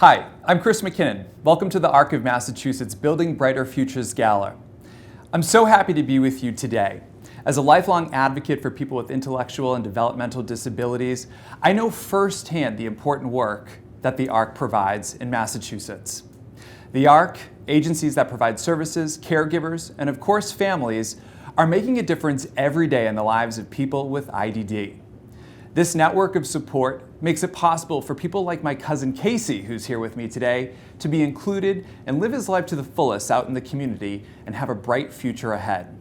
Hi, I'm Chris McKinnon. Welcome to the ARC of Massachusetts Building Brighter Futures Gala. I'm so happy to be with you today. As a lifelong advocate for people with intellectual and developmental disabilities, I know firsthand the important work that the ARC provides in Massachusetts. The ARC, agencies that provide services, caregivers, and of course families, are making a difference every day in the lives of people with IDD. This network of support makes it possible for people like my cousin Casey, who's here with me today, to be included and live his life to the fullest out in the community and have a bright future ahead.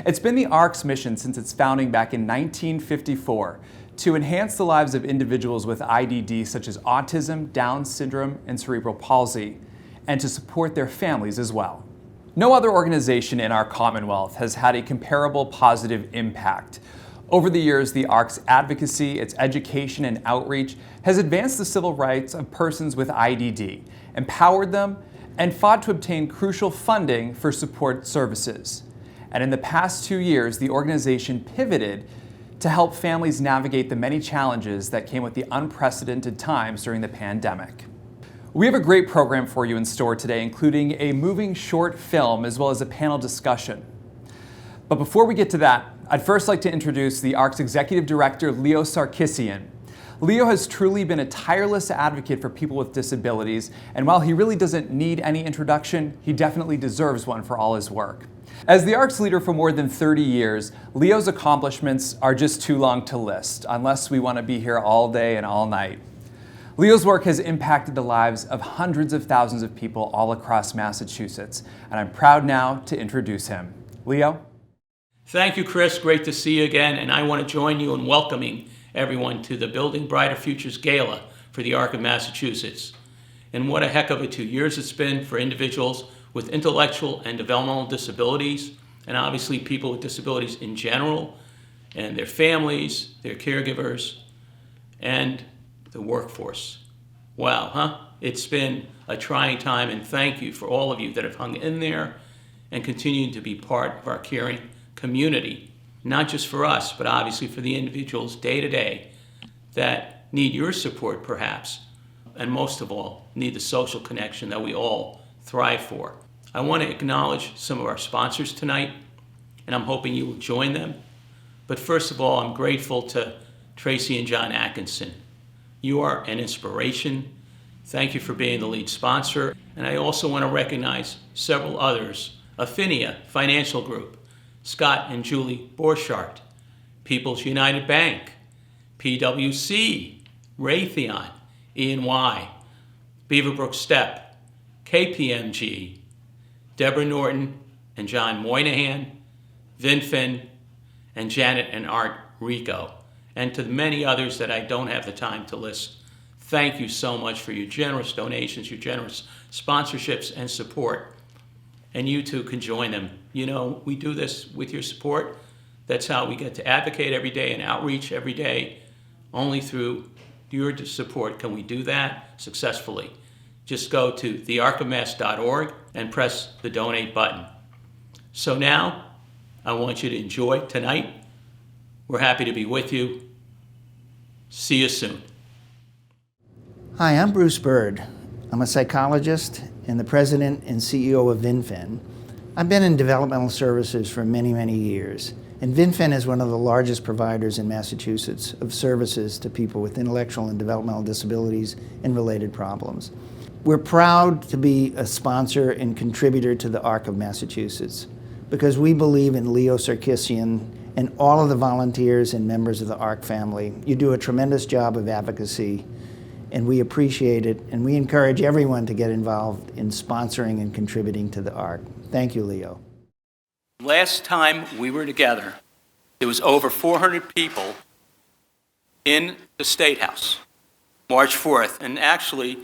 It's been the ARC's mission since its founding back in 1954 to enhance the lives of individuals with IDD such as autism, Down syndrome, and cerebral palsy, and to support their families as well. No other organization in our Commonwealth has had a comparable positive impact. Over the years, the ARC's advocacy, its education and outreach has advanced the civil rights of persons with IDD, empowered them, and fought to obtain crucial funding for support services. And in the past 2 years, the organization pivoted to help families navigate the many challenges that came with the unprecedented times during the pandemic. We have a great program for you in store today, including a moving short film as well as a panel discussion. But before we get to that, I'd first like to introduce the ARC's Executive Director, Leo Sarkissian. Leo has truly been a tireless advocate for people with disabilities, and while he really doesn't need any introduction, he definitely deserves one for all his work. As the ARC's leader for more than 30 years, Leo's accomplishments are just too long to list, unless we want to be here all day and all night. Leo's work has impacted the lives of hundreds of thousands of people all across Massachusetts, and I'm proud now to introduce him. Leo? Thank you, Chris. Great to see you again, and I want to join you in welcoming everyone to the Building Brighter Futures Gala for the ARC of Massachusetts. And what a heck of a 2 years it's been for individuals with intellectual and developmental disabilities, and obviously people with disabilities in general, and their families, their caregivers, and the workforce. Wow, huh? It's been a trying time, and thank you for all of you that have hung in there and continue to be part of our caring community, not just for us, but obviously for the individuals day to day that need your support perhaps, and most of all, need the social connection that we all thrive for. I want to acknowledge some of our sponsors tonight, and I'm hoping you will join them. But first of all, I'm grateful to Tracy and John Atkinson. You are an inspiration. Thank you for being the lead sponsor. And I also want to recognize several others: Affinia Financial Group, Scott and Julie Borchardt, People's United Bank, PwC, Raytheon, E&Y, Beaverbrook Step, KPMG, Deborah Norton and John Moynihan, VinFin, and Janet and Art Rico, and to the many others that I don't have the time to list. Thank you so much for your generous donations, your generous sponsorships and support. And you too can join them. You know, we do this with your support. That's how we get to advocate every day and outreach every day. Only through your support can we do that successfully. Just go to thearcofmass.org and press the donate button. So now, I want you to enjoy tonight. We're happy to be with you. See you soon. Hi, I'm Bruce Bird. I'm a psychologist and the president and CEO of VinFin. I've been in developmental services for many, many years, and VinFin is one of the largest providers in Massachusetts of services to people with intellectual and developmental disabilities and related problems. We're proud to be a sponsor and contributor to the ARC of Massachusetts because we believe in Leo Sarkissian and all of the volunteers and members of the ARC family. You do a tremendous job of advocacy, and we appreciate it, and we encourage everyone to get involved in sponsoring and contributing to the ARC. Thank you, Leo. Last time we were together, there was over 400 people in the State House, March 4th. And actually,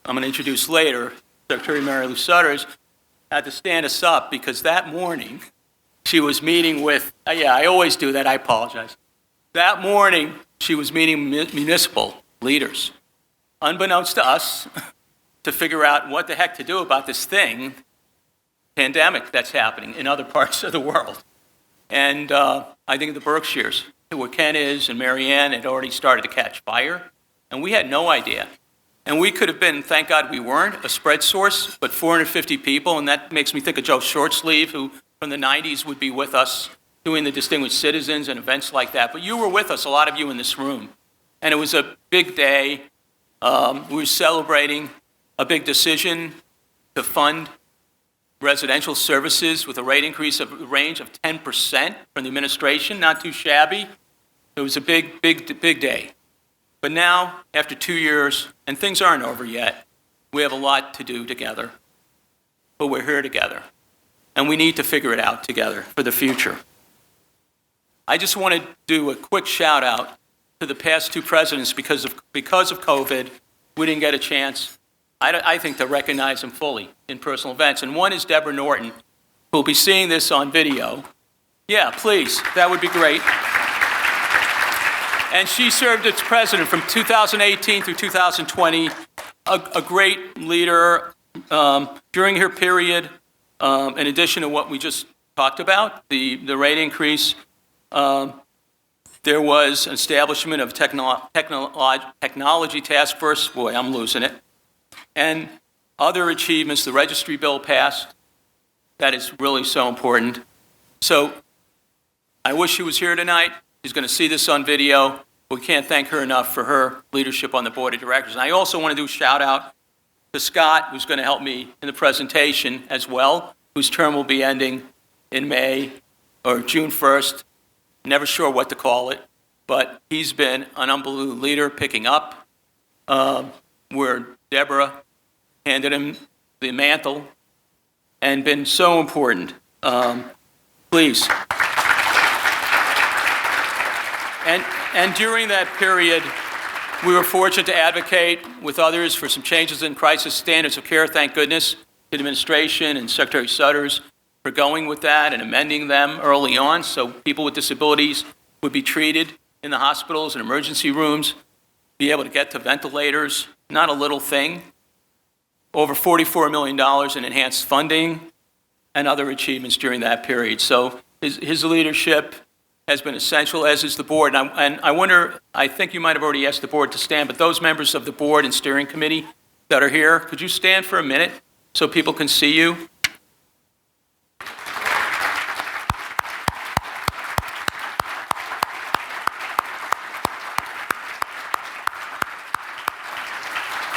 I'm going to introduce later, Secretary Marylou Sudders had to stand us up because that morning she was meeting with, I always do that, I apologize. That morning she was meeting municipal leaders, unbeknownst to us, to figure out what the heck to do about this pandemic that's happening in other parts of the world. And I think the Berkshires, where Ken is and Mary Ann, had already started to catch fire, and we had no idea. And we could have been, thank God we weren't, a spread source, but 450 people, and that makes me think of Joe Shortsleeve, who from the 90s would be with us doing the Distinguished Citizens and events like that. But you were with us, a lot of you in this room. And it was a big day. We were celebrating a big decision to fund residential services with a rate increase of a range of 10% from the administration, not too shabby. It was a big day. But now, after 2 years, and things aren't over yet, we have a lot to do together. But we're here together. And we need to figure it out together for the future. I just want to do a quick shout out to the past two presidents because of COVID. We didn't get a chance, I think, to recognize them fully in personal events. And one is Deborah Norton, who will be seeing this on video. Yeah, please, that would be great. And she served as president from 2018 through 2020, a great leader during her period. In addition to what we just talked about, the rate increase, there was an establishment of technology task force. Boy, I'm losing it. And other achievements. The registry bill passed. That is really so important. So I wish she was here tonight. She's going to see this on video. We can't thank her enough for her leadership on the board of directors. And I also want to do a shout out to Scott, who's going to help me in the presentation as well, whose term will be ending in May or June 1st. Never sure what to call it, but he's been an unbelievable leader picking up where Deborah handed him the mantle and been so important. Please. And during that period, we were fortunate to advocate with others for some changes in crisis standards of care, thank goodness, the administration and Secretary Sudders for going with that and amending them early on so people with disabilities would be treated in the hospitals and emergency rooms, be able to get to ventilators, not a little thing. Over $44 million in enhanced funding and other achievements during that period. So his leadership has been essential, as is the board. And I wonder, I think you might have already asked the board to stand, but those members of the board and steering committee that are here, could you stand for a minute so people can see you?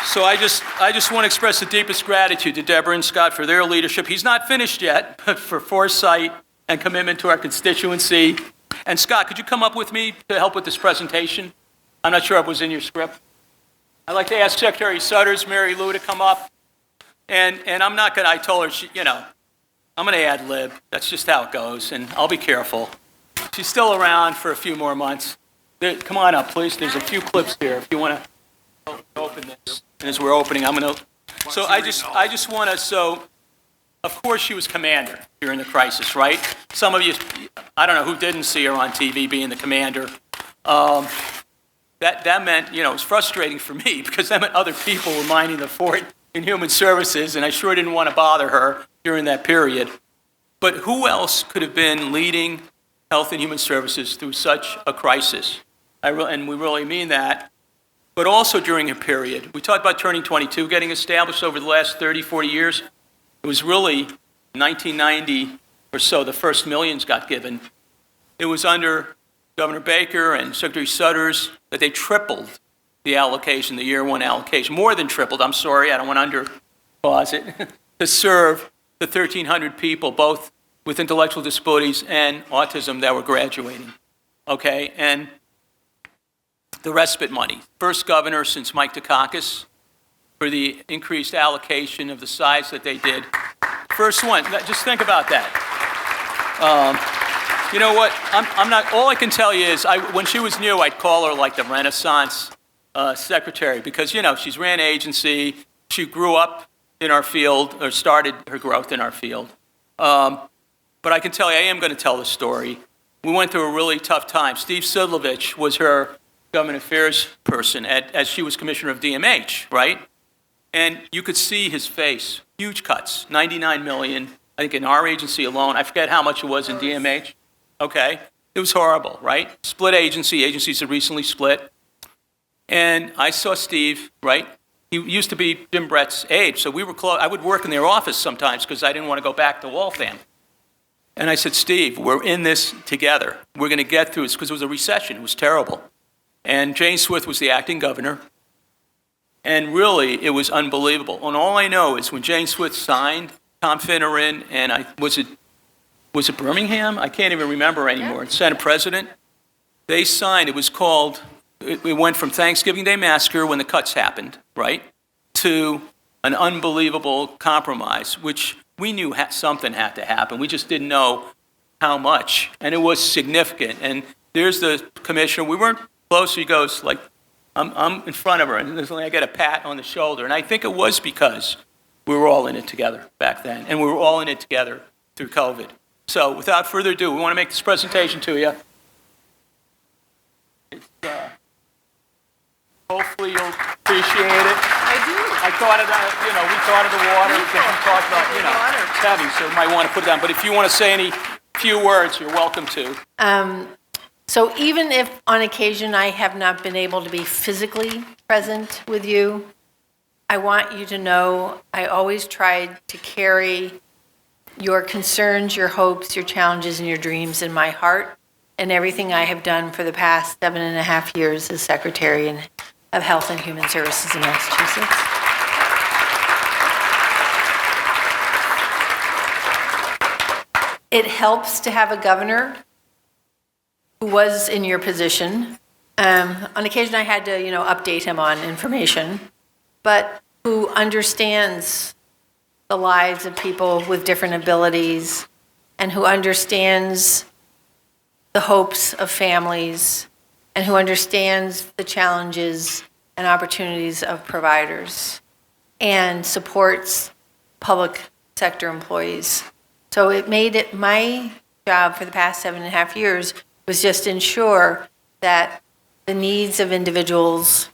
So I just want to express the deepest gratitude to Deborah and Scott for their leadership. He's not finished yet, but for foresight and commitment to our constituency. And Scott, could you come up with me to help with this presentation? I'm not sure if it was in your script. I'd like to ask Secretary Sudders, Marylou, to come up. And I'm not going to, I told her, I'm going to ad lib. That's just how it goes, and I'll be careful. She's still around for a few more months. Come on up, please. There's a few clips here if you want to open this. And as we're opening, I'm going to, so I just want to, so of course she was commander during the crisis, right? Some of you, I don't know who didn't see her on TV being the commander. That meant, it was frustrating for me because that meant other people were minding the fort in human services, and I sure didn't want to bother her during that period. But who else could have been leading health and human services through such a crisis? And we really mean that. But also during a period, we talked about Turning 22 getting established over the last 30, 40 years. It was really 1990 or so, the first millions got given. It was under Governor Baker and Secretary Sudders that they tripled the allocation, the year one allocation, more than tripled, I'm sorry, I don't want to underpause it, to serve the 1,300 people, both with intellectual disabilities and autism that were graduating, okay? And the respite money, first governor since Mike Dukakis for the increased allocation of the size that they did. First one, just think about that. You know what, I'm not, all I can tell you is when she was new, I'd call her like the Renaissance secretary because, she's ran agency, she grew up in our field, or started her growth in our field. But I can tell you, I am going to tell the story. We went through a really tough time. Steve Sidlovich was her government affairs person as she was commissioner of DMH, right? And you could see his face, huge cuts, 99 million, I think in our agency alone. I forget how much it was in DMH, okay? It was horrible, right? Split agencies had recently split. And I saw Steve, right? he used to be Jim Brett's age, so we were close. I would work in their office sometimes because I didn't want to go back to Waltham. And I said, Steve, we're in this together. We're going to get through this, because it was a recession. It was terrible. And Jane Swift was the acting governor. And really, it was unbelievable. And all I know is when Jane Swift signed, Tom Finneran, and was it Birmingham? I can't even remember anymore. Senate President. They signed, it was called, it went from Thanksgiving Day Massacre, when the cuts happened, right, to an unbelievable compromise, which we knew something had to happen. We just didn't know how much. And it was significant. And there's the commissioner. We weren't close. He goes, like, I'm in front of her, and I get a pat on the shoulder. And I think it was because we were all in it together back then. And we were all in it together through COVID. So without further ado, we want to make this presentation to you. Hopefully you'll appreciate it. I do. I thought of we thought of the water, because we talked about, it's heavy, so you might want to put it down. But if you want to say any few words, you're welcome to. So even if on occasion I have not been able to be physically present with you, I want you to know I always tried to carry your concerns, your hopes, your challenges, and your dreams in my heart, and everything I have done for the past 7.5 years as Secretary of Health and Human Services in Massachusetts. It helps to have a governor who was in your position. On occasion I had to, update him on information, but who understands the lives of people with different abilities, and who understands the hopes of families, and who understands the challenges and opportunities of providers, and supports public sector employees. So it made it my job for the past 7.5 years was just ensure that the needs of individuals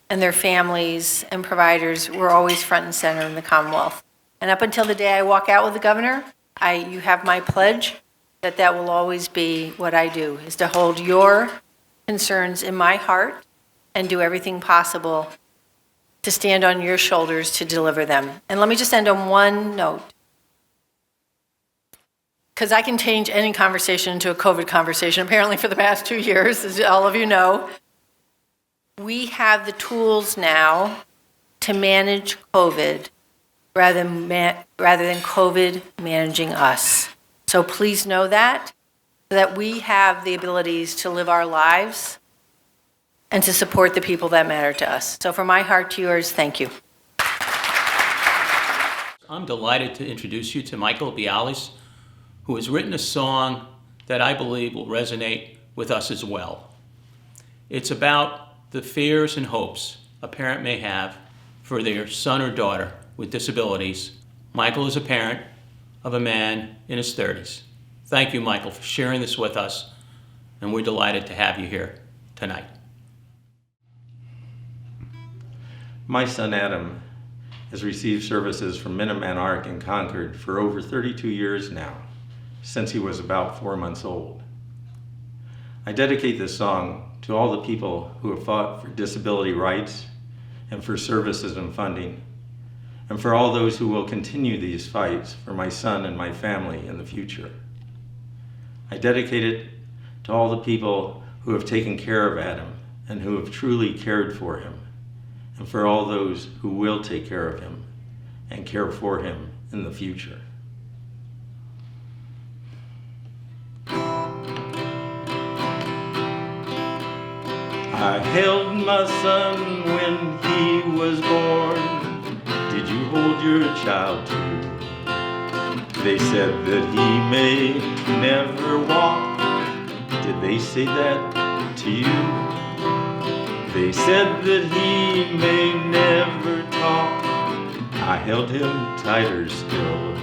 and their families and providers were always front and center in the Commonwealth. And up until the day I walk out with the governor, you have my pledge that will always be what I do, is to hold your concerns in my heart and do everything possible to stand on your shoulders to deliver them. And let me just end on one note, because I can change any conversation into a COVID conversation, apparently for the past 2 years, as all of you know. We have the tools now to manage COVID rather than COVID managing us. So please know that, so that we have the abilities to live our lives and to support the people that matter to us. So from my heart to yours, thank you. I'm delighted to introduce you to Michael Biales, who has written a song that I believe will resonate with us as well. It's about the fears and hopes a parent may have for their son or daughter with disabilities. Michael is a parent of a man in his 30s. Thank you, Michael, for sharing this with us, and we're delighted to have you here tonight. My son Adam has received services from Minuteman Ark in Concord for over 32 years now, since he was about 4 months old. I dedicate this song to all the people who have fought for disability rights and for services and funding, and for all those who will continue these fights for my son and my family in the future. I dedicate it to all the people who have taken care of Adam and who have truly cared for him, and for all those who will take care of him and care for him in the future. I held my son when he was born. Did you hold your child too? They said that he may never walk. Did they say that to you? They said that he may never talk. I held him tighter still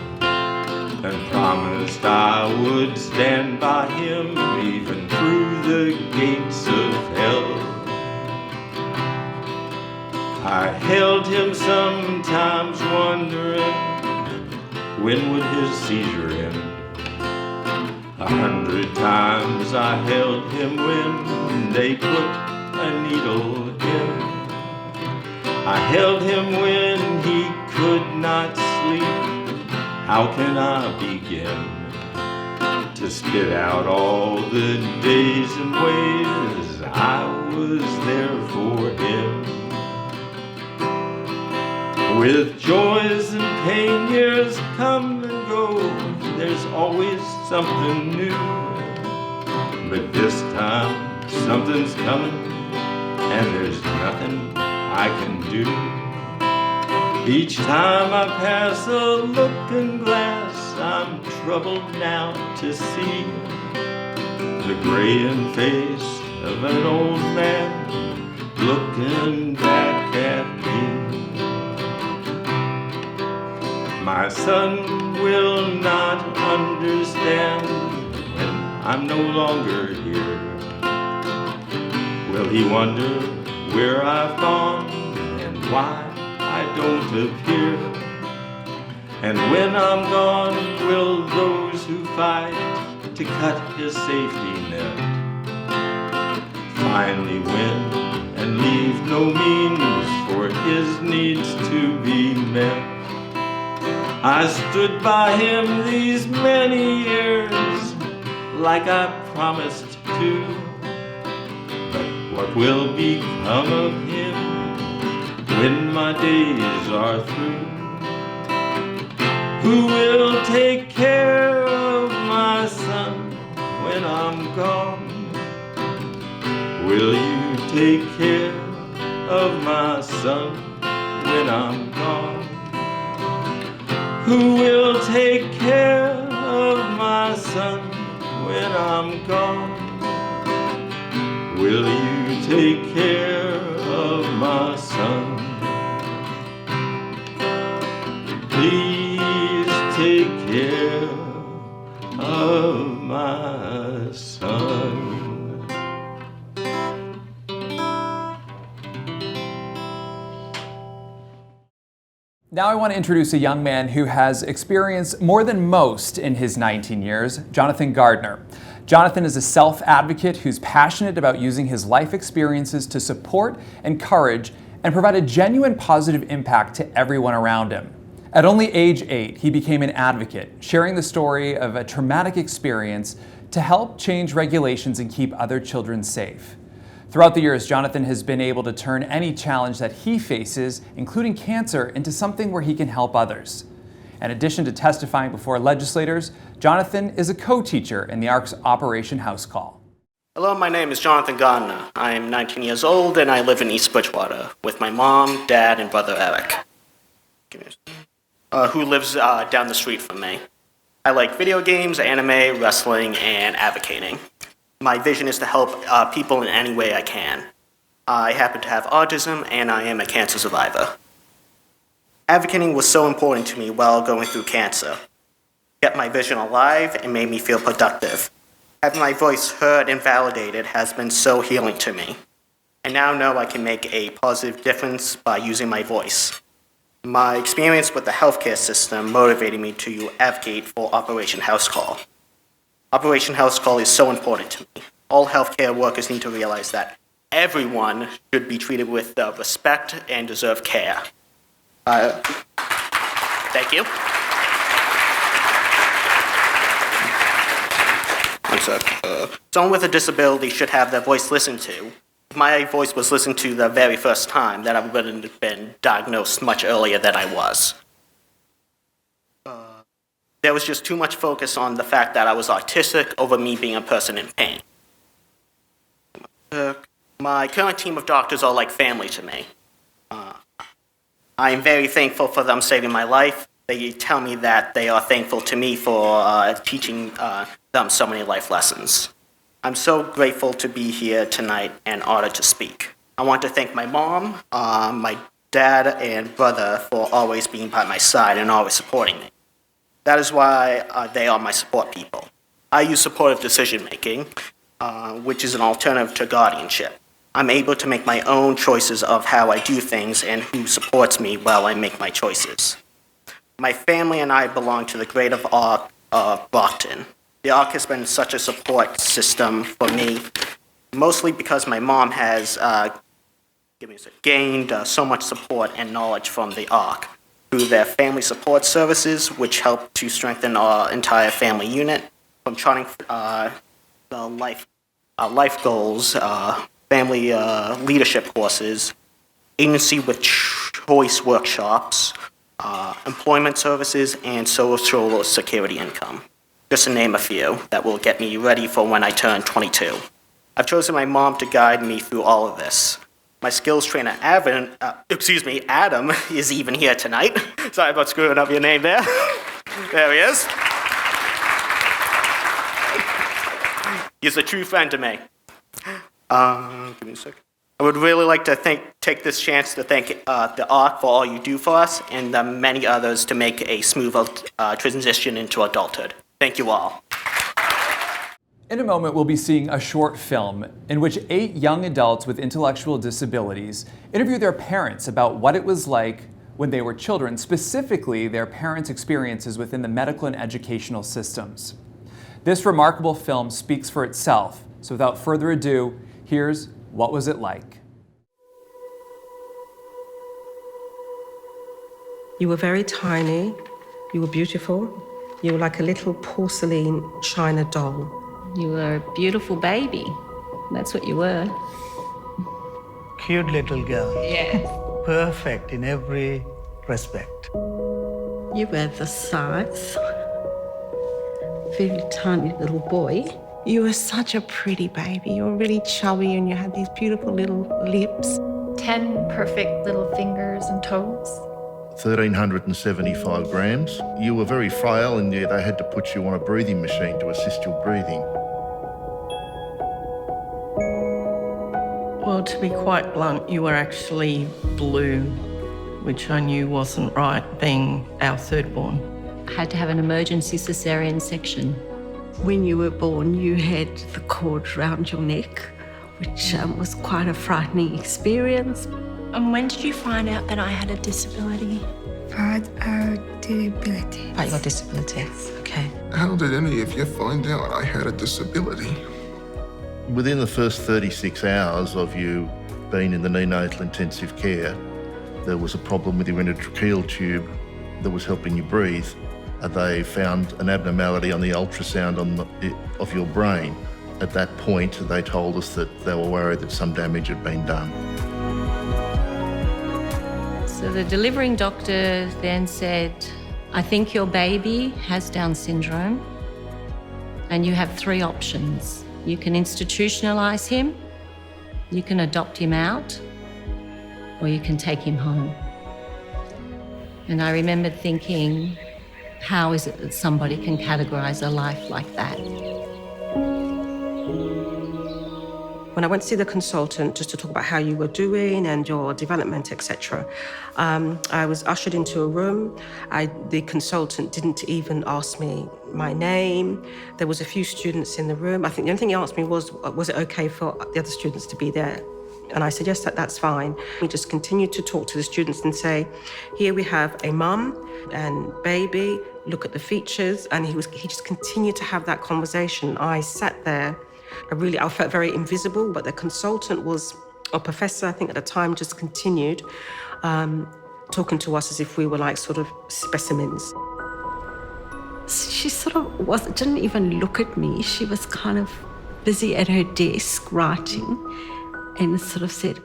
and promised I would stand by him even through the gates of hell. I held him sometimes wondering when would his seizure end. 100 times I held him when they put a needle in. I held him when he could not sleep. How can I begin to spit out all the days and ways I was there for him? With joys and pain, years come and go, there's always something new. But this time, something's coming, and there's nothing I can do. Each time I pass a looking glass, I'm troubled now to see the graying face of an old man looking back at me. My son will not understand when I'm no longer here. Will he wonder where I've gone and why I don't appear? And when I'm gone, will those who fight to cut his safety net finally win and leave no means for his needs to be met? I stood by him these many years like I promised to, but what will become of him when my days are through? Who will take care of my son when I'm gone? Will you take care of my son when I'm gone? Who will take care of my son when I'm gone? Will you take care of my son? Please take care of my son. Now I want to introduce a young man who has experienced more than most in his 19 years, Jonathan Gardner. Jonathan is a self-advocate who's passionate about using his life experiences to support, encourage, and provide a genuine positive impact to everyone around him. At only age 8, he became an advocate, sharing the story of a traumatic experience to help change regulations and keep other children safe. Throughout the years, Jonathan has been able to turn any challenge that he faces, including cancer, into something where he can help others. In addition to testifying before legislators, Jonathan is a co-teacher in the ARC's Operation House Call. Hello, my name is Jonathan Gardner. I am 19 years old and I live in East Bridgewater with my mom, dad, and brother Eric, who lives down the street from me. I like video games, anime, wrestling, and advocating. My vision is to help people in any way I can. I happen to have autism, and I am a cancer survivor. Advocating was so important to me while going through cancer. It kept my vision alive and made me feel productive. Having my voice heard and validated has been so healing to me. I now know I can make a positive difference by using my voice. My experience with the healthcare system motivated me to advocate for Operation House Call. Operation House Call is so important to me. All healthcare workers need to realize that everyone should be treated with respect and deserve care. Thank you. Someone with a disability should have their voice listened to. If my voice was listened to the very first time, then I wouldn't have been diagnosed much earlier than I was. There was just too much focus on the fact that I was autistic over me being a person in pain. My current team of doctors are like family to me. I am very thankful for them saving my life. They tell me that they are thankful to me for teaching them so many life lessons. I'm so grateful to be here tonight and honored to speak. I want to thank my mom, my dad, and brother for always being by my side and always supporting me. That is why they are my support people. I use supportive decision-making, which is an alternative to guardianship. I'm able to make my own choices of how I do things and who supports me while I make my choices. My family and I belong to the Greater ARC of Brockton. The ARC has been such a support system for me, mostly because my mom has gained so much support and knowledge from the ARC through their family support services, which helped to strengthen our entire family unit, from charting the life goals, family leadership courses, agency with choice workshops, employment services, and social security income. Just to name a few that will get me ready for when I turn 22. I've chosen my mom to guide me through all of this. My skills trainer, Adam, is even here tonight. Sorry about screwing up your name there. There he is. He's a true friend to me. Give me a second. I would really like to take this chance to thank the ARC for all you do for us, and the many others to make a smooth transition into adulthood. Thank you all. In a moment, we'll be seeing a short film in which 8 young adults with intellectual disabilities interview their parents about what it was like when they were children, specifically their parents' experiences within the medical and educational systems. This remarkable film speaks for itself, so without further ado, here's What Was It Like? You were very tiny, you were beautiful, you were like a little porcelain china doll. You were a beautiful baby. That's what you were. Cute little girl. Yes. Perfect in every respect. You were the size. Very tiny little boy. You were such a pretty baby. You were really chubby and you had these beautiful little lips. 10 perfect little fingers and toes. 1,375 grams. You were very frail and they had to put you on a breathing machine to assist your breathing. Well, to be quite blunt, you were actually blue, which I knew wasn't right, being our third born. I had to have an emergency cesarean section. When you were born, you had the cord around your neck, which was quite a frightening experience. And when did you find out that I had a disability? About our disability. About your disability? Okay. How did any of you find out I had a disability? Within the first 36 hours of you being in the neonatal intensive care, there was a problem with your endotracheal tube that was helping you breathe. They found an abnormality on the ultrasound of your brain. At that point, they told us that they were worried that some damage had been done. So the delivering doctor then said, I think your baby has Down syndrome and you have 3 options. You can institutionalize him, you can adopt him out, or you can take him home. And I remembered thinking, how is it that somebody can categorize a life like that? When I went to see the consultant just to talk about how you were doing and your development, etc., I was ushered into a room. The consultant didn't even ask me my name. There was a few students in the room. I think the only thing he asked me was it okay for the other students to be there? And I said, yes, that's fine. We just continued to talk to the students and say, here we have a mum and baby, look at the features. And he just continued to have that conversation. I sat there. I felt very invisible, but the consultant or professor, I think at the time, just continued talking to us as if we were like sort of specimens. She sort of didn't even look at me. She was kind of busy at her desk writing and sort of said,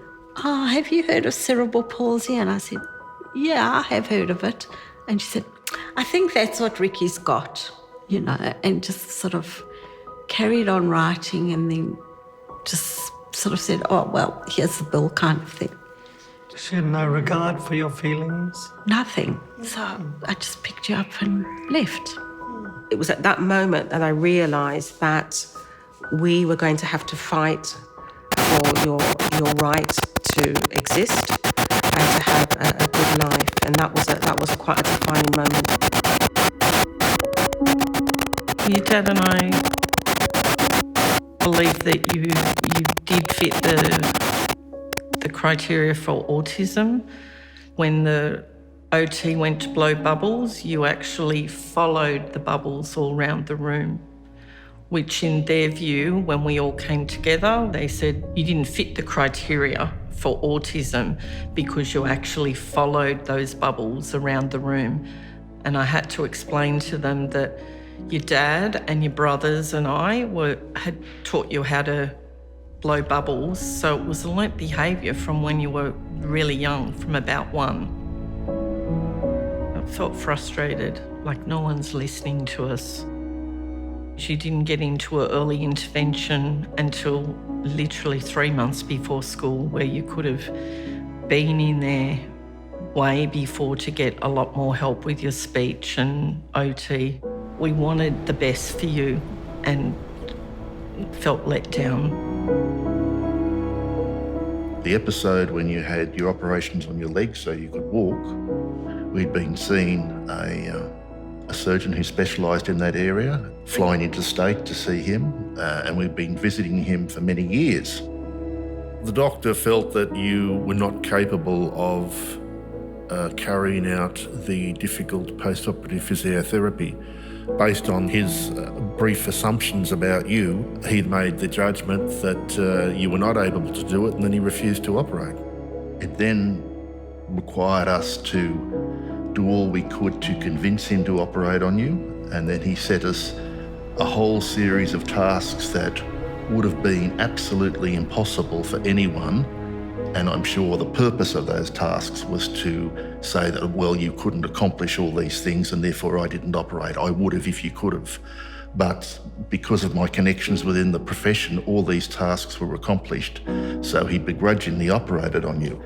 oh, have you heard of cerebral palsy? And I said, yeah, I have heard of it. And she said, I think that's what Ricky's got, and just sort of carried on writing and then just sort of said, oh, well, here's the bill kind of thing. She had no regard for your feelings? Nothing. So I just picked you up and left. It was at that moment that I realised that we were going to have to fight for your right to exist and to have a good life. And that was quite a defining moment. Your dad and I believe that you did fit the criteria for autism. When the OT went to blow bubbles, you actually followed the bubbles all around the room, which in their view, when we all came together, they said you didn't fit the criteria for autism because you actually followed those bubbles around the room. And I had to explain to them that your dad and your brothers and I had taught you how to blow bubbles, so it was a learnt behaviour from when you were really young, from about 1. I felt frustrated, like no one's listening to us. She didn't get into an early intervention until literally 3 months before school, where you could have been in there way before to get a lot more help with your speech and OT. We wanted the best for you and felt let down. The episode when you had your operations on your legs so you could walk, we'd been seeing a surgeon who specialised in that area, flying interstate to see him, and we've been visiting him for many years. The doctor felt that you were not capable of carrying out the difficult post-operative physiotherapy. Based on his brief assumptions about you, he'd made the judgment that you were not able to do it, and then he refused to operate. It then required us to do all we could to convince him to operate on you, and then he set us a whole series of tasks that would have been absolutely impossible for anyone. And I'm sure the purpose of those tasks was to say that, well, you couldn't accomplish all these things and therefore I didn't operate. I would have if you could have. But because of my connections within the profession, all these tasks were accomplished. So he begrudgingly operated on you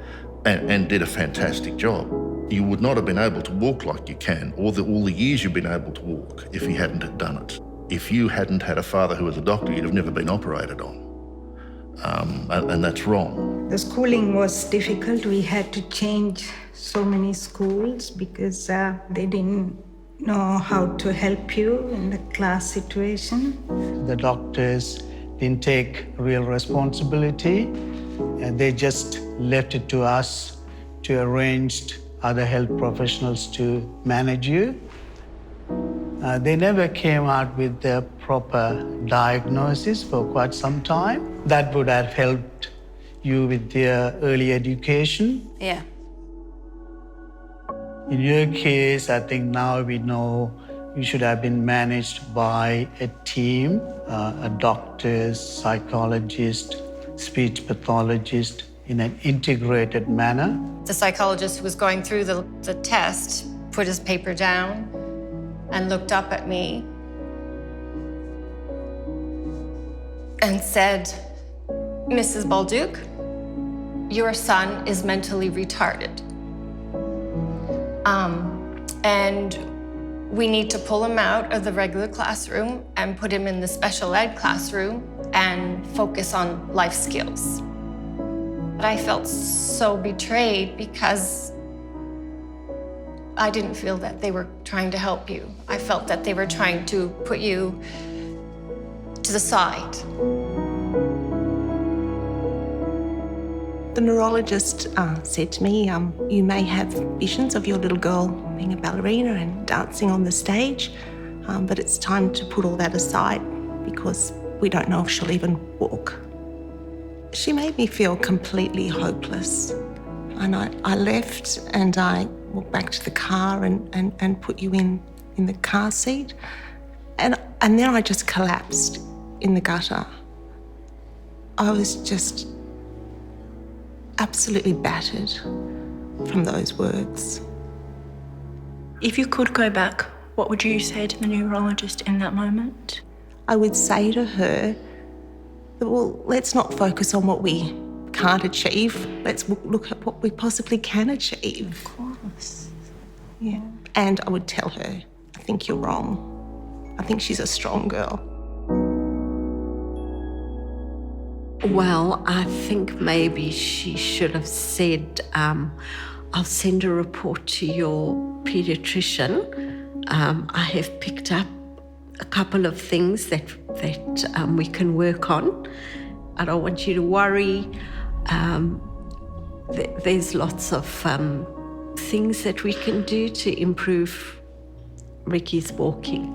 and did a fantastic job. You would not have been able to walk like you can, all the years you've been able to walk, if he hadn't have done it. If you hadn't had a father who was a doctor, you'd have never been operated on. And that's wrong. The schooling was difficult. We had to change so many schools because they didn't know how to help you in the class situation. The doctors didn't take real responsibility, and they just left it to us to arrange other health professionals to manage you. They never came out with the proper diagnosis for quite some time. That would have helped you with their early education. Yeah. In your case, I think now we know you should have been managed by a team, a doctor, psychologist, speech pathologist, in an integrated manner. The psychologist who was going through the test put his paper down and looked up at me and said, "Mrs. Balduke, your son is mentally retarded. And we need to pull him out of the regular classroom and put him in the special ed classroom and focus on life skills." But I felt so betrayed because I didn't feel that they were trying to help you. I felt that they were trying to put you to the side. The neurologist said to me, you may have visions of your little girl being a ballerina and dancing on the stage, but it's time to put all that aside because we don't know if she'll even walk. She made me feel completely hopeless. And I left and I walked back to the car and put you in the car seat. And then I just collapsed in the gutter. I was just absolutely battered from those words. If you could go back, what would you say to the neurologist in that moment? I would say to her, well, let's not focus on what we can't achieve. Let's look at what we possibly can achieve. Of course. Yeah. And I would tell her, I think you're wrong. I think she's a strong girl. Well, I think maybe she should have said, I'll send a report to your paediatrician. I have picked up a couple of things that we can work on. I don't want you to worry. There's lots of things that we can do to improve Ricky's walking.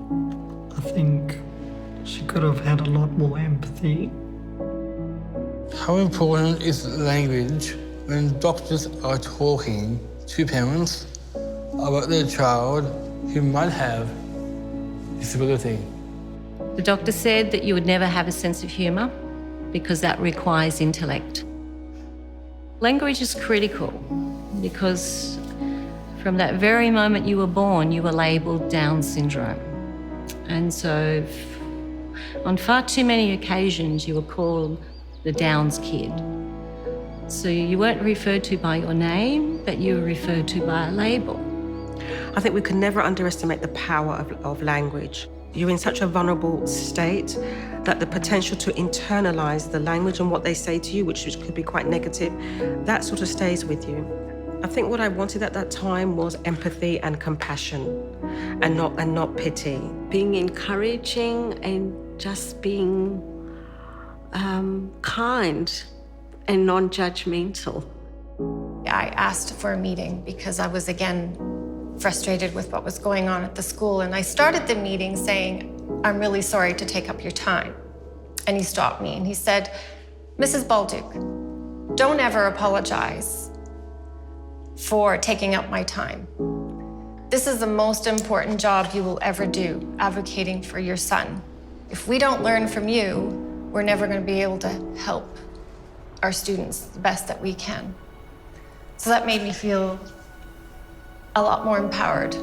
I think she could have had a lot more empathy. How important is language when doctors are talking to parents about their child who might have disability? The doctor said that you would never have a sense of humour because that requires intellect. Language is critical because from that very moment you were born, you were labelled Down syndrome. And so on far too many occasions, you were called the Downs kid. So you weren't referred to by your name, but you were referred to by a label. I think we can never underestimate the power of language. You're in such a vulnerable state that the potential to internalize the language and what they say to you, which could be quite negative, that sort of stays with you. I think what I wanted at that time was empathy and compassion and not pity. Being encouraging and just being kind and non-judgmental. I asked for a meeting because I was again frustrated with what was going on at the school, and I started the meeting saying, "I'm really sorry to take up your time." And he stopped me and he said, "Mrs. Balduke, don't ever apologize for taking up my time. This is the most important job you will ever do, advocating for your son. If we don't learn from you, we're never going to be able to help our students the best that we can." So that made me feel a lot more empowered.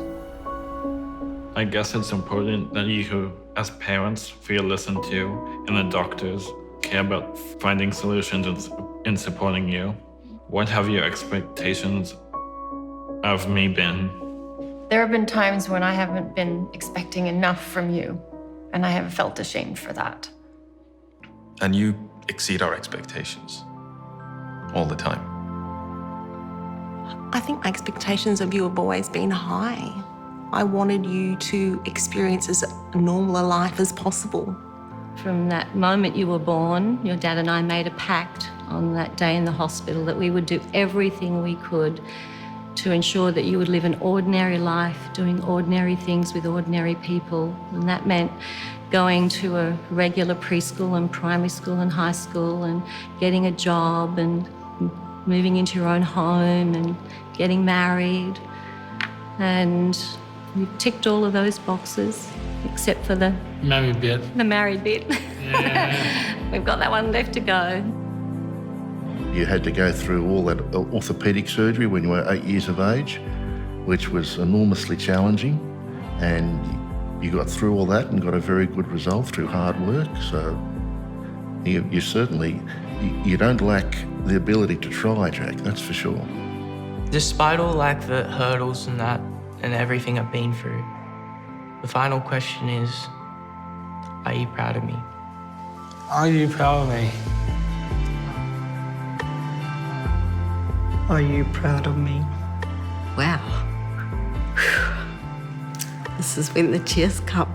I guess it's important that you, as parents, feel listened to and the doctors care about finding solutions and supporting you. What have your expectations of me been? There have been times when I haven't been expecting enough from you, and I have felt ashamed for that. And you exceed our expectations all the time. I think my expectations of you have always been high. I wanted you to experience as normal a life as possible. From that moment you were born, your dad and I made a pact on that day in the hospital that we would do everything we could to ensure that you would live an ordinary life, doing ordinary things with ordinary people. And that meant going to a regular preschool and primary school and high school and getting a job and moving into your own home and getting married. And you ticked all of those boxes except for the married bit. The married bit. Yeah. We've got that one left to go. You had to go through all that orthopaedic surgery when you were 8 years of age, which was enormously challenging, and you got through all that and got a very good result through hard work. So you certainly, you don't lack the ability to try, Jack, that's for sure. Despite all like the hurdles and that and everything I've been through, the final question is, are you proud of me? Are you proud of me? Are you proud of me? Wow. This is when the tears come.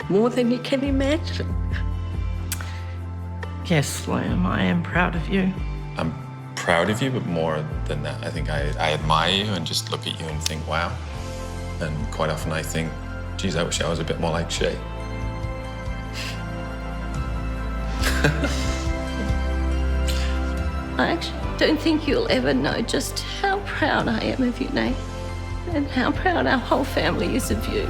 More than you can imagine. Yes, Liam, I am proud of you. I'm proud of you, but more than that, I think I admire you and just look at you and think, wow. And quite often I think, geez, I wish I was a bit more like Shay. I actually don't think you'll ever know just how proud I am of you, Nate, and how proud our whole family is of you.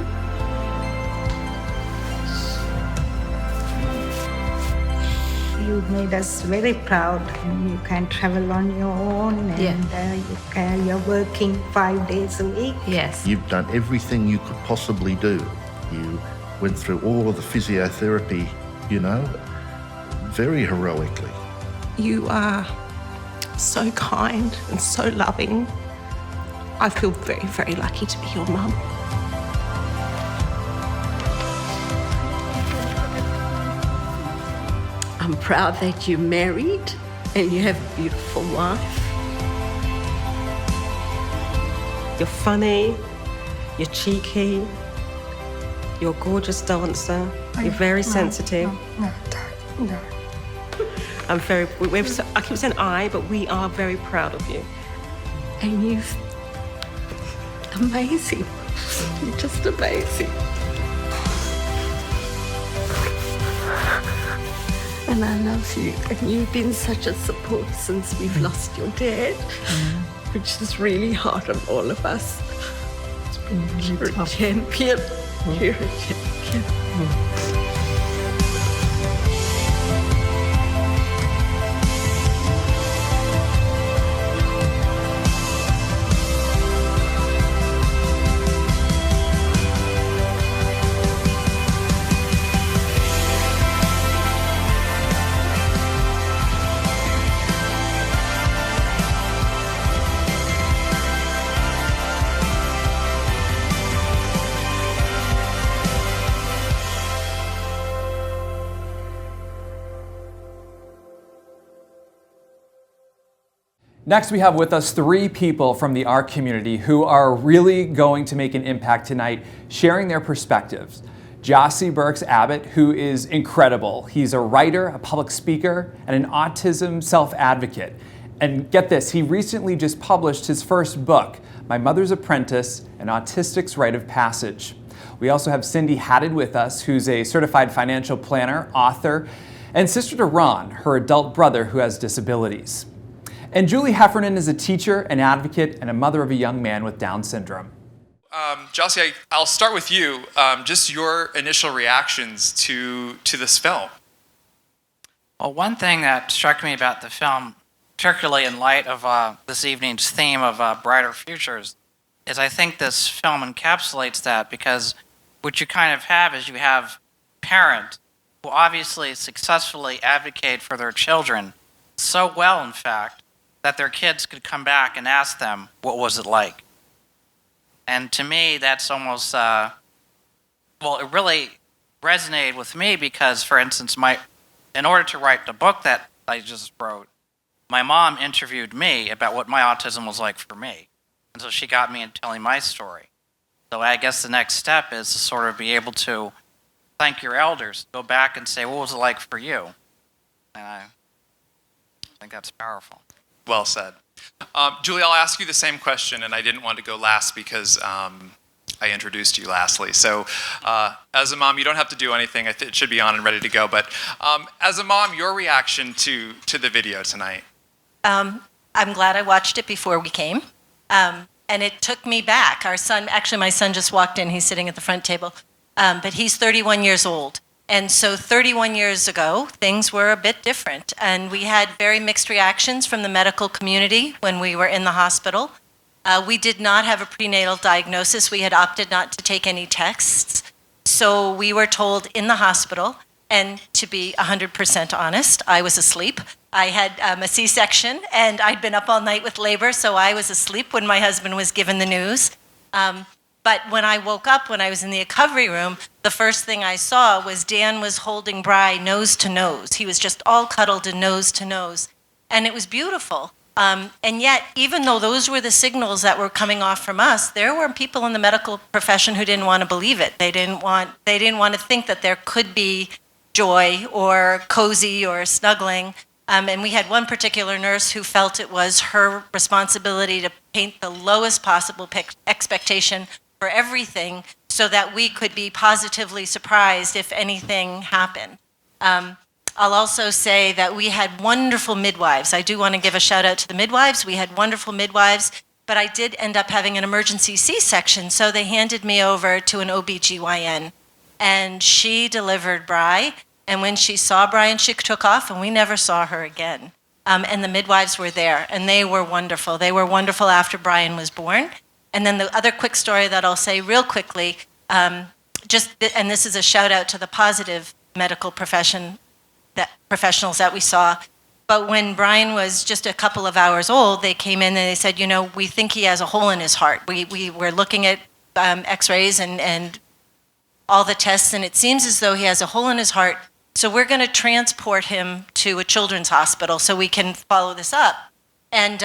You made us very proud. You can travel on your own and you're working 5 days a week. Yes. You've done everything you could possibly do. You went through all of the physiotherapy, you know, very heroically. You are so kind and so loving. I feel very, very lucky to be your mum. I'm proud that you're married and you have a beautiful wife. You're funny, you're cheeky, you're a gorgeous dancer, you're very sensitive. No. I keep saying I, but we are very proud of you. And you're amazing. You're just amazing. And I love you. And you've been such a support since we've lost your dad, which is really hard on all of us. It's been really You're tough. a champion. You're a champion. Next, we have with us 3 people from the ARC community who are really going to make an impact tonight, sharing their perspectives. Jossie Burks Abbott, who is incredible. He's a writer, a public speaker, and an autism self-advocate. And get this, he recently just published his first book, My Mother's Apprentice, An Autistic's Rite of Passage. We also have Cindy Haddad with us, who's a certified financial planner, author, and sister to Ron, her adult brother who has disabilities. And Julie Heffernan is a teacher, an advocate, and a mother of a young man with Down syndrome. Jossie, I'll start with you. Just your initial reactions to this film. Well, one thing that struck me about the film, particularly in light of this evening's theme of Brighter Futures, is I think this film encapsulates that, because what you kind of have is you have parents who obviously successfully advocate for their children, so well, in fact, that their kids could come back and ask them, what was it like? And to me, that's almost, well, it really resonated with me because, for instance, in order to write the book that I just wrote, my mom interviewed me about what my autism was like for me. And so she got me into telling my story. So I guess the next step is to sort of be able to thank your elders, go back and say, what was it like for you? And I think that's powerful. Well said. Julie, I'll ask you the same question, and I didn't want to go last because I introduced you lastly. So as a mom, you don't have to do anything. It should be on and ready to go. But as a mom, your reaction to the video tonight? I'm glad I watched it before we came. And it took me back. Our son, actually my son just walked in. He's sitting at the front table. But he's 31 years old. And so 31 years ago, things were a bit different. And we had very mixed reactions from the medical community when we were in the hospital. We did not have a prenatal diagnosis. We had opted not to take any tests. So we were told in the hospital, and to be 100% honest, I was asleep. I had a C-section, and I'd been up all night with labor, so I was asleep when my husband was given the news. But when I woke up, when I was in the recovery room, the first thing I saw was Dan was holding Bri nose to nose. He was just all cuddled and nose to nose. And it was beautiful. And yet, even though those were the signals that were coming off from us, there were people in the medical profession who didn't want to believe it. They didn't want to think that there could be joy or cozy or snuggling. And we had one particular nurse who felt it was her responsibility to paint the lowest possible expectation for everything so that we could be positively surprised if anything happened. I'll also say that we had wonderful midwives. I do want to give a shout out to the midwives. We had wonderful midwives, but I did end up having an emergency C-section, so they handed me over to an OBGYN, and she delivered Bri, and when she saw Brian, she took off, and we never saw her again. And the midwives were there, and they were wonderful. They were wonderful after Brian was born. And then the other quick story that I'll say real quickly, and this is a shout out to the positive medical professionals that we saw. But when Brian was just a couple of hours old, they came in and they said, we think he has a hole in his heart. We were looking at x-rays and all the tests, and it seems as though he has a hole in his heart. So we're going to transport him to a children's hospital so we can follow this up. And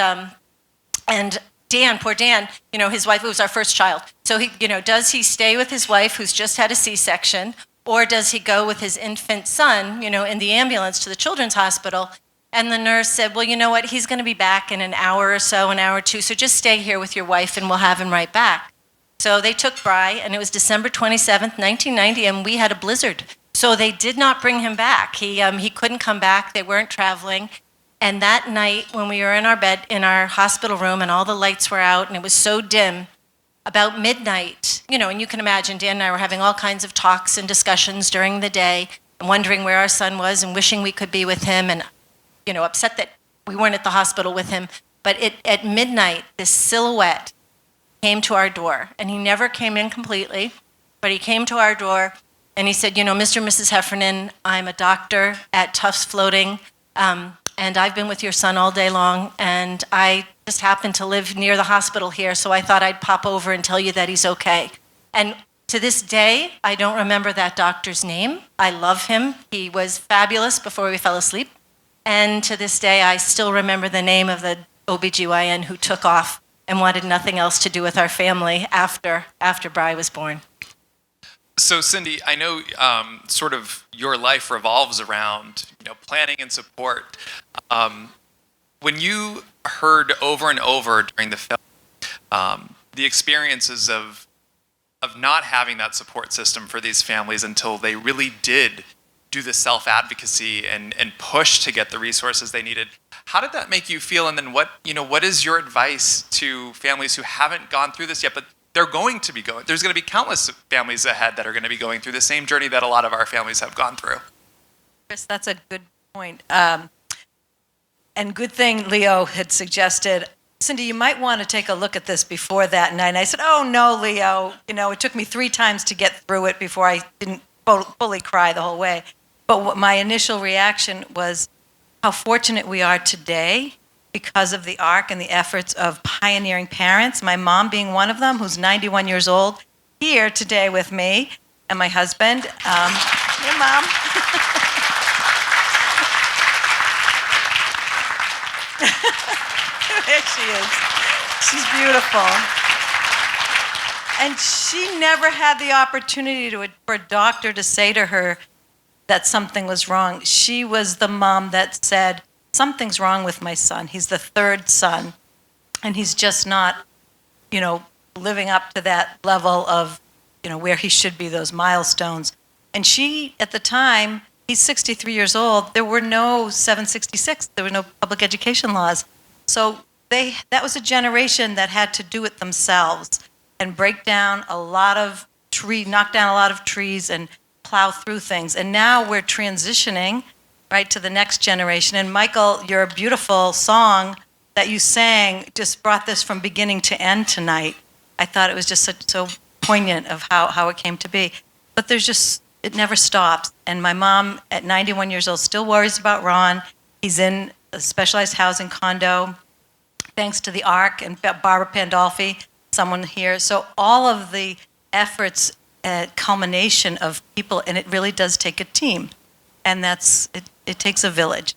Dan, poor Dan, his wife, it was our first child. So he, does he stay with his wife who's just had a C-section, or does he go with his infant son, in the ambulance to the children's hospital? And the nurse said, well, you know what, he's going to be back in an hour or so, an hour or two, so just stay here with your wife and we'll have him right back. So they took Bri, and it was December 27th, 1990, and we had a blizzard. So they did not bring him back. He couldn't come back. They weren't traveling. And that night, when we were in our bed, in our hospital room, and all the lights were out, and it was so dim, about midnight, and you can imagine Dan and I were having all kinds of talks and discussions during the day, and wondering where our son was, and wishing we could be with him, and, upset that we weren't at the hospital with him. But at midnight, this silhouette came to our door, and he never came in completely, but he came to our door, and he said, Mr. and Mrs. Heffernan, I'm a doctor at Tufts Floating, and I've been with your son all day long, and I just happen to live near the hospital here, so I thought I'd pop over and tell you that he's okay. And to this day, I don't remember that doctor's name. I love him. He was fabulous before we fell asleep. And to this day, I still remember the name of the OBGYN who took off and wanted nothing else to do with our family after Bri was born. So Cindy, I know sort of your life revolves around planning and support. When you heard over and over during the film the experiences of not having that support system for these families until they really did do the self-advocacy and push to get the resources they needed, how did that make you feel? And then what is your advice to families who haven't gone through this yet, but they're going to be going? There's going to be countless families ahead that are going to be going through the same journey that a lot of our families have gone through. Chris, that's a good point. And good thing Leo had suggested, Cindy, you might want to take a look at this before that night. And I said, oh no, Leo, it took me 3 times to get through it before I didn't fully cry the whole way. But what my initial reaction was how fortunate we are today because of the ARC and the efforts of pioneering parents, my mom being one of them, who's 91 years old, here today with me, and my husband. Hey, Mom. There she is. She's beautiful. And she never had the opportunity for a doctor to say to her that something was wrong. She was the mom that said, something's wrong with my son. He's the 3rd son, and he's just not, living up to that level of, where he should be, those milestones. And she, at the time, he's 63 years old, there were no 766, there were no public education laws. So that was a generation that had to do it themselves and knock down a lot of trees and plow through things. And now we're transitioning right to the next generation. And Michael, your beautiful song that you sang just brought this from beginning to end tonight. I thought it was just so poignant of how it came to be. But it never stops. And my mom at 91 years old still worries about Ron. He's in a specialized housing condo, thanks to the ARC and Barbara Pandolfi, someone here. So all of the efforts, culmination of people, and it really does take a team. And it takes a village.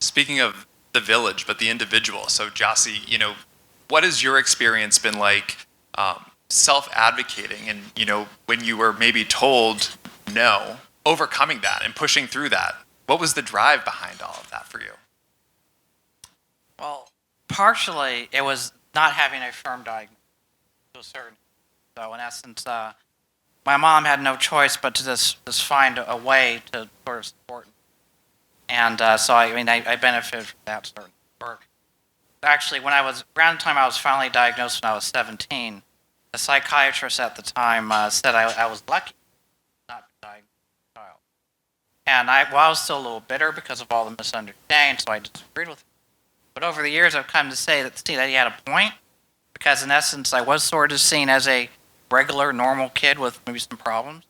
Speaking of the village, but the individual. So Jossie, what has your experience been like self-advocating and, when you were maybe told no, overcoming that and pushing through that? What was the drive behind all of that for you? Well, partially it was not having a firm diagnosis to a certain. So in essence, my mom had no choice but to just find a way to sort of support me. And so I benefited from that sort of work. Actually, around the time I was finally diagnosed when I was 17, a psychiatrist at the time said I was lucky not to diagnose a child. And I was still a little bitter because of all the misunderstandings, so I disagreed with him. But over the years, I've come to say that he had a point, because in essence, I was sort of seen as a regular, normal kid with maybe some problems.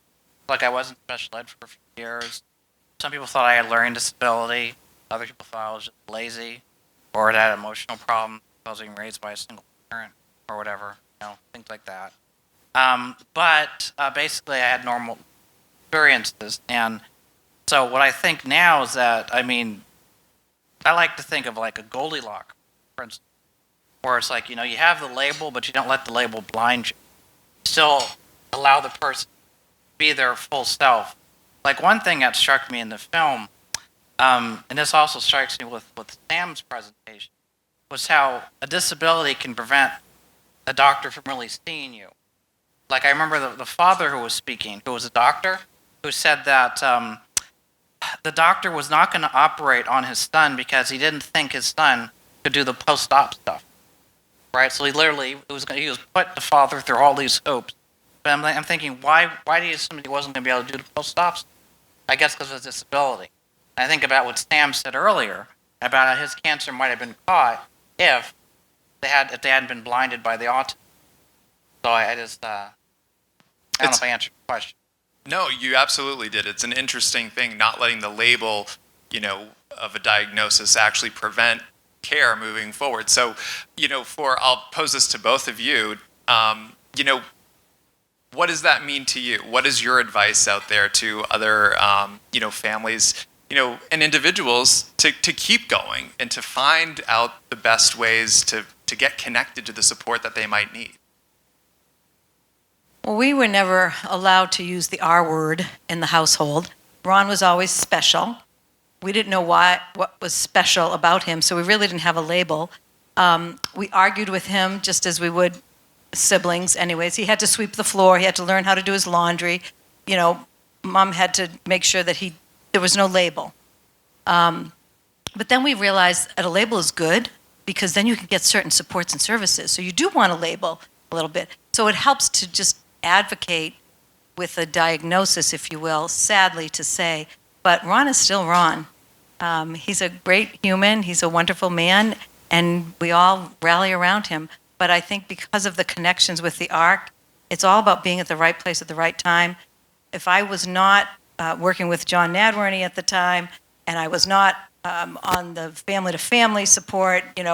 Like I was in special ed for a few years. Some people thought I had learning disability. Other people thought I was just lazy or had emotional problems because I was being raised by a single parent or whatever, things like that. But basically, I had normal experiences. And so what I think now is that, I like to think of like a Goldilocks principle, where it's like, you have the label, but you don't let the label blind you. Still allow the person to be their full self. Like one thing that struck me in the film, and this also strikes me with Sam's presentation, was how a disability can prevent a doctor from really seeing you. Like I remember the father who was speaking, who was a doctor, who said that the doctor was not going to operate on his son because he didn't think his son could do the post-op stuff, right? So he was put the father through all these hoops. But I'm thinking, why do you assume he wasn't going to be able to do the post-op stuff? I guess because of his disability. I think about what Sam said earlier about how his cancer might have been caught if they hadn't been blinded by the autism. So I don't know if I answered the question. No, you absolutely did. It's an interesting thing, not letting the label, of a diagnosis actually prevent care moving forward. So, I'll pose this to both of you. What does that mean to you? What is your advice out there to other, families, and individuals to keep going and to find out the best ways to get connected to the support that they might need? Well, we were never allowed to use the R word in the household. Ron was always special. We didn't know what was special about him, so we really didn't have a label. We argued with him just as we would siblings anyways. He had to sweep the floor. He had to learn how to do his laundry. Mom had to make sure that there was no label. But then we realized that a label is good because then you can get certain supports and services. So you do want a label a little bit. So it helps to just advocate with a diagnosis, if you will, sadly to say. But Ron is still Ron. He's a great human. He's a wonderful man, and we all rally around him. But I think because of the connections with the ARC, it's all about being at the right place at the right time. If I was not working with John Nadworny at the time, and I was not on the family-to-family support, in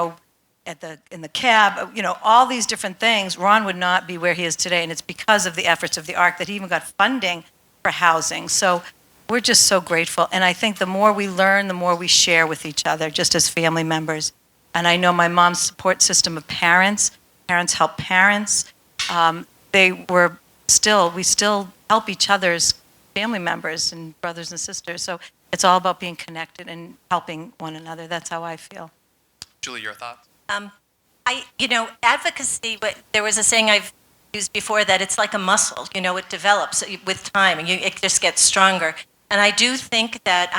the cab, all these different things, Ron would not be where he is today. And it's because of the efforts of the ARC that he even got funding for housing. So we're just so grateful. And I think the more we learn, the more we share with each other, just as family members. And I know my mom's support system of parents help parents. We still help each other's family members and brothers and sisters. So it's all about being connected and helping one another. That's how I feel. Julie, your thoughts? Advocacy, but there was a saying I've used before that it's like a muscle, it develops with time and it just gets stronger. And I do think that,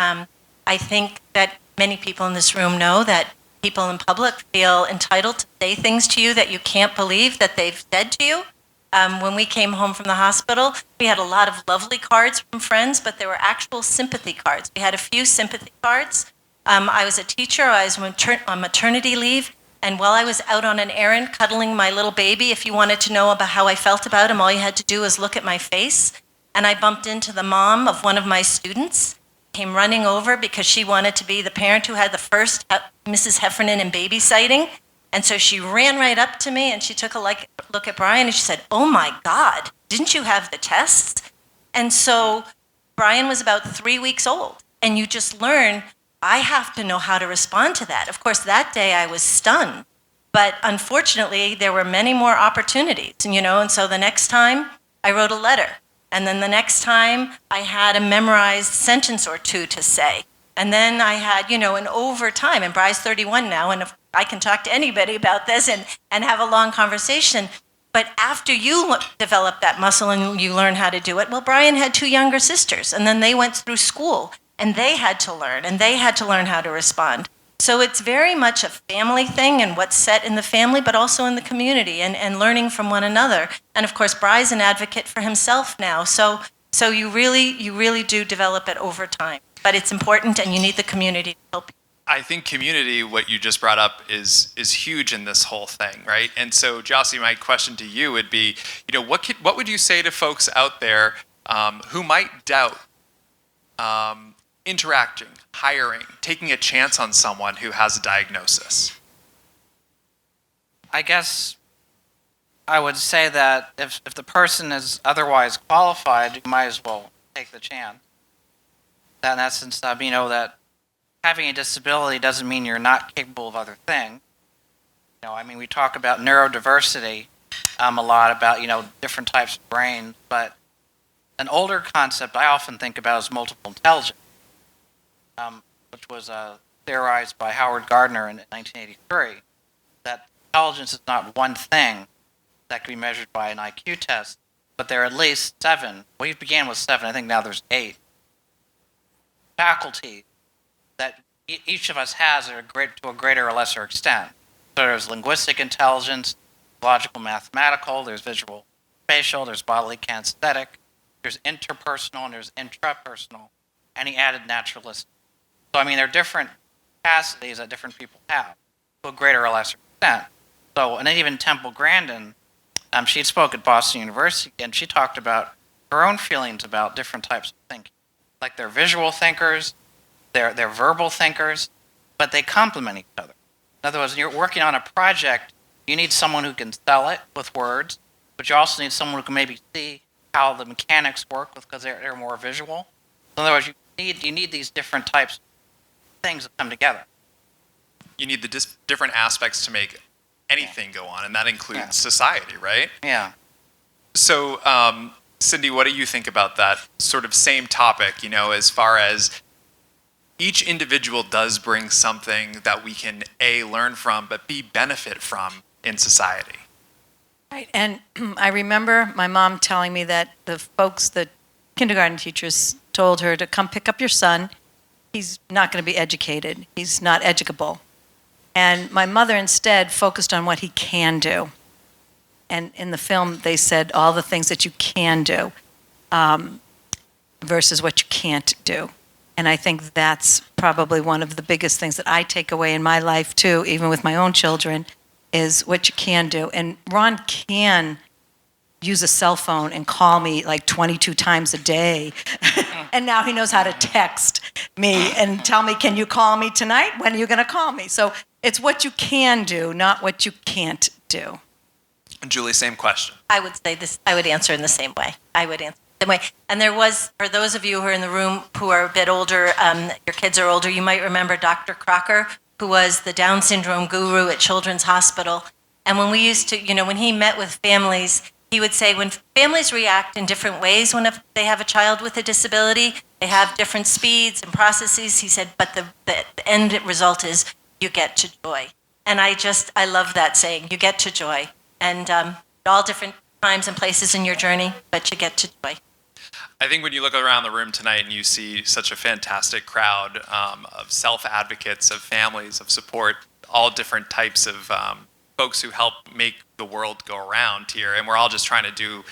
many people in this room know that people in public feel entitled to say things to you that you can't believe that they've said to you. When we came home from the hospital, we had a lot of lovely cards from friends, but there were actual sympathy cards. We had a few sympathy cards. I was a teacher. I was on maternity leave. And while I was out on an errand cuddling my little baby, if you wanted to know about how I felt about him, all you had to do was look at my face. And I bumped into the mom of one of my students, came running over because she wanted to be the parent who had the first Mrs. Heffernan and baby sighting. And so she ran right up to me and she took a look at Brian and she said, "Oh my God, didn't you have the tests?" And so Brian was about 3 weeks old. And you just learn, I have to know how to respond to that. Of course, that day I was stunned. But unfortunately, there were many more opportunities, and so the next time I wrote a letter. And then the next time I had a memorized sentence or two to say. And then I had, and over time, and Bry's 31 now, and I can talk to anybody about this and have a long conversation. But after you develop that muscle and you learn how to do it, well, Brian had 2 younger sisters, and then they went through school, and they had to learn how to respond. So it's very much a family thing and what's set in the family, but also in the community and learning from one another. And of course, Bry's an advocate for himself now. So you really do develop it over time. But it's important and you need the community to help you. I think community, what you just brought up, is huge in this whole thing, right? And so, Jossie, my question to you would be, what would you say to folks out there who might doubt interacting, hiring, taking a chance on someone who has a diagnosis? I guess I would say that if the person is otherwise qualified, you might as well take the chance. That in essence, that having a disability doesn't mean you're not capable of other things. We talk about neurodiversity a lot, about, different types of brains, but an older concept I often think about is multiple intelligence, which was theorized by Howard Gardner in 1983, that intelligence is not one thing that can be measured by an IQ test, but there are at least 7. We began with 7. I think now there's 8 faculties that each of us has to a greater or lesser extent. So there's linguistic intelligence, logical mathematical, there's visual spatial, there's bodily kinesthetic, there's interpersonal, and there's intrapersonal, and he added naturalistic. So, I mean, there are different capacities that different people have to a greater or lesser extent. So, and even Temple Grandin, she spoke at Boston University, and she talked about her own feelings about different types of thinking. Like they're visual thinkers, they're verbal thinkers, but they complement each other. In other words, when you're working on a project, you need someone who can sell it with words, but you also need someone who can maybe see how the mechanics work because they're more visual. In other words, you need these different types of things that come together. You need the different aspects to make anything go on, and that includes society, right? Yeah. So, Cindy, what do you think about that sort of same topic, as far as each individual does bring something that we can A, learn from, but B, benefit from in society? Right, and I remember my mom telling me that the kindergarten teachers told her to come pick up your son. He's not going to be educated. He's not educable. And my mother instead focused on what he can do. And in the film, they said all the things that you can do versus what you can't do. And I think that's probably one of the biggest things that I take away in my life, too, even with my own children, is what you can do. And Ron can use a cell phone and call me like 22 times a day. And now he knows how to text me and tell me, can you call me tonight? When are you going to call me? So it's what you can do, not what you can't do. Julie, same question. I would say this, I would answer in the same way. And there was, for those of you who are in the room who are a bit older, your kids are older, you might remember Dr. Crocker, who was the Down syndrome guru at Children's Hospital. And when we used to, when he met with families, he would say when families react in different ways when they have a child with a disability, they have different speeds and processes. He said, but the end result is you get to joy. And I love that saying, you get to joy. And all different times and places in your journey, but you get to joy. I think when you look around the room tonight and you see such a fantastic crowd of self-advocates, of families, of support, all different types of folks who help make the world go around here, and we're all just trying to do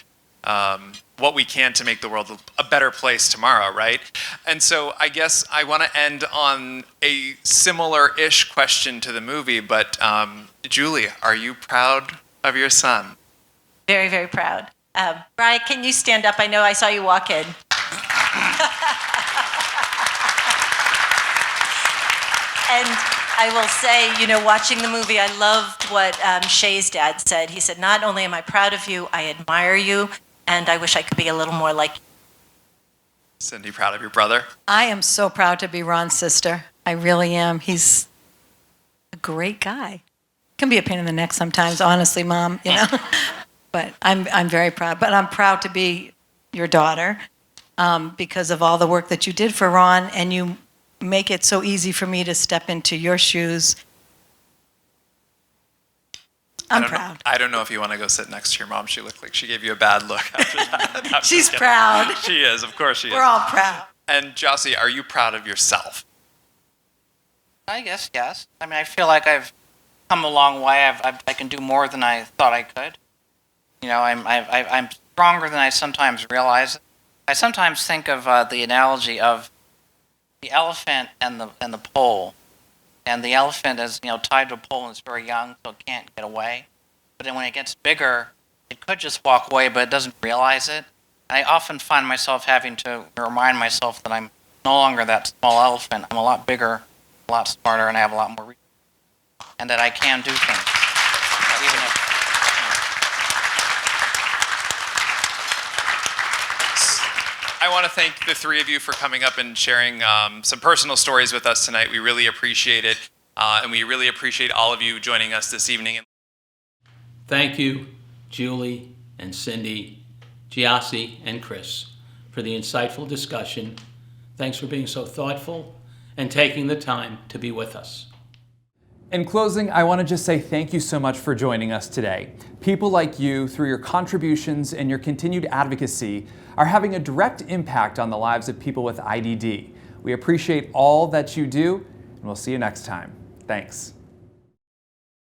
what we can to make the world a better place tomorrow, right? And so I guess I want to end on a similar-ish question to the movie, but Julie, are you proud of your son? Very, very proud. Brian, can you stand up? I know I saw you walk in. And I will say, watching the movie, I loved what Shay's dad said. He said, not only am I proud of you, I admire you, and I wish I could be a little more like you. Cindy, proud of your brother? I am so proud to be Ron's sister. I really am. He's a great guy. Can be a pain in the neck sometimes, honestly, Mom, But I'm very proud. But I'm proud to be your daughter because of all the work that you did for Ron, and you make it so easy for me to step into your shoes. I'm proud. I don't know if you want to go sit next to your mom. She looked like she gave you a bad look after that. She's proud. She is, of course she is. We're all proud. And Jossie, are you proud of yourself? I guess, yes. I mean, I feel like I've come a long way. I can do more than I thought I could. I'm stronger than I sometimes realize. I sometimes think of the analogy of the elephant and the pole. And the elephant is, tied to a pole and it's very young, so it can't get away. But then when it gets bigger, it could just walk away, but it doesn't realize it. I often find myself having to remind myself that I'm no longer that small elephant. I'm a lot bigger, a lot smarter, and I have a lot more resources. And that I can do things. Even if I want to thank the three of you for coming up and sharing some personal stories with us tonight. We really appreciate it, and we really appreciate all of you joining us this evening. Thank you, Julie and Cindy, Jossie and Chris, for the insightful discussion. Thanks for being so thoughtful and taking the time to be with us. In closing, I want to just say thank you so much for joining us today. People like you, through your contributions and your continued advocacy, are having a direct impact on the lives of people with IDD. We appreciate all that you do, and we'll see you next time. Thanks.